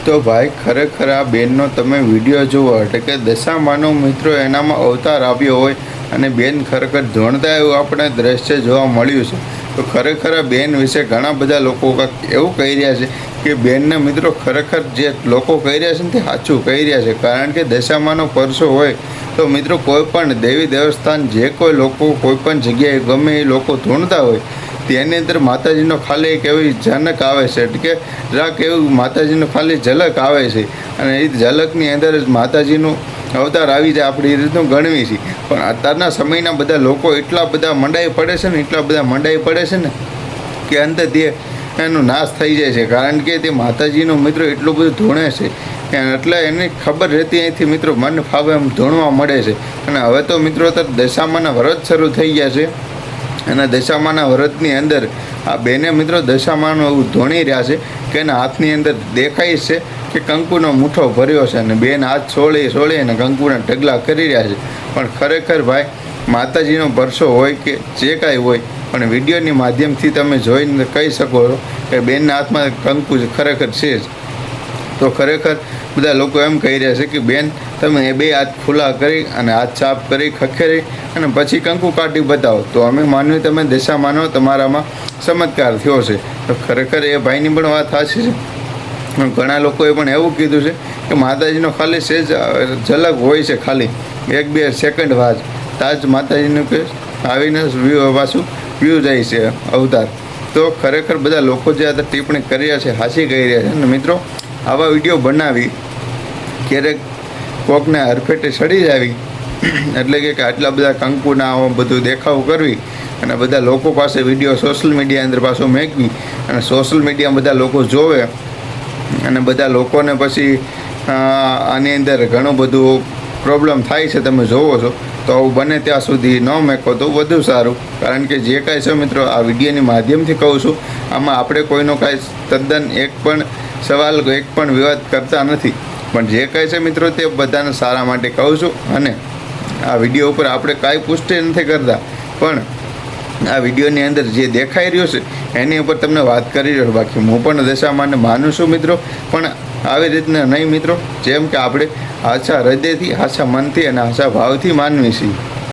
તો ભાઈ ખરેખર આ બેનનો તમે વિડીયો જુઓ એટલે કે દશામાનો મિત્રો એનામાં અવતાર આવ્યો હોય અને બેન ખરેખર ધોણતા એવું આપણે દ્રશ્ય જોવા મળ્યું છે। તો ખરેખર આ બેન વિશે ઘણા બધા લોકો એવું કહી રહ્યા છે કે બેનને મિત્રો ખરેખર જે લોકો કહી રહ્યા છે ને તે સાચું કહી રહ્યા છે। કારણ કે દશામાનો પરસો હોય તો મિત્રો કોઈ પણ દેવી દેવસ્થાન જે કોઈ લોકો કોઈ પણ જગ્યાએ ગમે એ લોકો ધૂણતા હોય તેની અંદર માતાજીનો ખાલી એક એવી ઝલક આવે છે એટલે કે જરાક એવું માતાજીનો ખાલી ઝલક આવે છે અને એ ઝલકની અંદર જ માતાજીનું અવતાર આવી જાય આપણે એ રીતનું ગણવી છીએ। પણ અત્યારના સમયના બધા લોકો એટલા બધા મંડાઈ પડે છે ને કે અંતે તે એનો નાશ થઈ જાય છે। કારણ કે તે માતાજીનું મિત્રો એટલું બધું ધૂણે છે એટલે એને ખબર રહેતી અહીંથી મિત્રો મન ફાવે એમ ધૂણવા મળે છે। અને હવે તો મિત્રો દશામાના વ્રત શરૂ થઈ ગયા છે અને દશામાના વ્રતની અંદર આ બેને મિત્રો દશામાનું એવું ધોણી રહ્યા છે કે એના હાથની અંદર દેખાય છે કે કંકુનો મૂઠો ભર્યો છે અને બેન હાથ છોળી અને કંકુના ઢગલા કરી રહ્યા છે। પણ ખરેખર ભાઈ માતાજીનો પરસો હોય કે જે કાંઈ હોય પણ વિડીયોની માધ્યમથી તમે જોઈને કહી શકો છો કે બેનના હાથમાં કંકુ ખરેખર છે જ। તો ખરેખર બધા લોકો એમ કહી રહ્યા છે કે બેન તમે એ બે હાથ ખુલ્લા કરી અને હાથ સાફ કરી ખખેરી અને પછી કંકુ કાઢી બતાવો તો અમે માનવી તમે દશામાનો તમારામાં ચમત્કાર થયો છે। તો ખરેખર એ ભાઈની પણ વાત સાચી છે। ઘણા લોકોએ પણ એવું કીધું છે કે માતાજીનો ખાલી સેજ ઝલક હોય છે, ખાલી 1-2 સેકન્ડ વાત તાજ માતાજીનું કે આવીને પાછું વ્યૂ જાય છે અવતાર। તો ખરેખર બધા લોકો જે આ ટિપ્પણી કરી રહ્યા છે હાસી કહી રહ્યા છે। અને મિત્રો આવા વિડીયો બનાવી ક્યારેક કોકને હરફેટે સડી જ આવી એટલે કે આટલા બધા કંકુના બધું દેખાવ કરવી અને બધા લોકો પાસે વિડીયો સોશિયલ મીડિયા અંદર પાછો મેકવી અને સોશિયલ મીડિયામાં બધા લોકો જોવે અને બધા લોકોને પછી આની અંદર ઘણું બધું પ્રોબ્લેમ થાય છે તમે જોવો છો। તો આવું બને ત્યાં સુધી ન મેકો તો વધુ સારું। કારણ કે જે કાંઈ છે મિત્રો આ વિડીયોની માધ્યમથી કહું છું આમાં આપણે કોઈનો કાંઈ તદ્દન એક પણ સવાલ એક પણ વિવાદ કરતા નથી, પણ જે કાંઈ છે મિત્રો તે બધાને સારા માટે કહું છું। અને આ વિડીયો ઉપર આપણે કાંઈ પુષ્ટિ નથી કરતા, પણ આ વિડીયોની અંદર જે દેખાઈ રહ્યું છે એની ઉપર તમને વાત કરી રહ્યો। બાકી હું પણ દશામાને માનું છું મિત્રો, પણ આવી રીતના નહીં મિત્રો, જેમ કે આપણે આછા હૃદયથી આછા મનથી અને આછા ભાવથી માનવી છીએ।